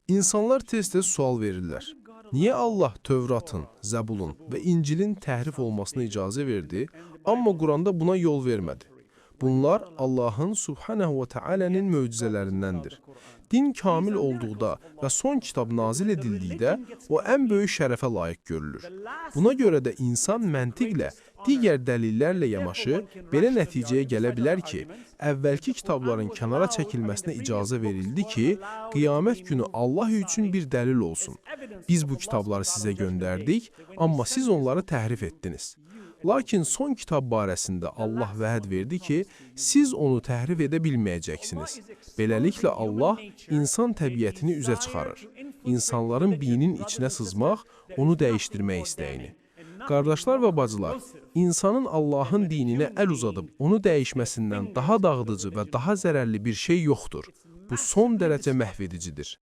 İnsanlar tez-tez sual verirlər. Niyə Allah Tövratın, Zəbulun və İncilin təhrif olmasına icazə verdi, amma Quranda buna yol vermədi? Bunlar Allahın Subhanahu və Teala'nın möcüzələrindəndir. Din kamil olduqda və son kitab nazil edildikdə o ən böyük şərəfə layiq görülür. Buna görə də insan məntiqlə, digər dəlillərlə yanaşı belə nəticəyə gələ bilər ki, əvvəlki kitabların kənara çəkilməsinə icazə verildi ki, qiyamət günü Allah üçün bir dəlil olsun. Biz bu kitabları sizə göndərdik, amma siz onları təhrif etdiniz. Lakin son kitab barəsində Allah vəd verdi ki, siz onu təhrif edə bilməyəcəksiniz. Beləliklə Allah insan təbiətini üzə çıxarır. İnsanların beyninin içinə sızmaq, onu dəyişdirmək istəyini. Qardaşlar və bacılar, insanın Allahın dininə əl uzadıb onu dəyişməsindən daha dağıdıcı və daha zərərli bir şey yoxdur. Bu son dərəcə məhv edicidir.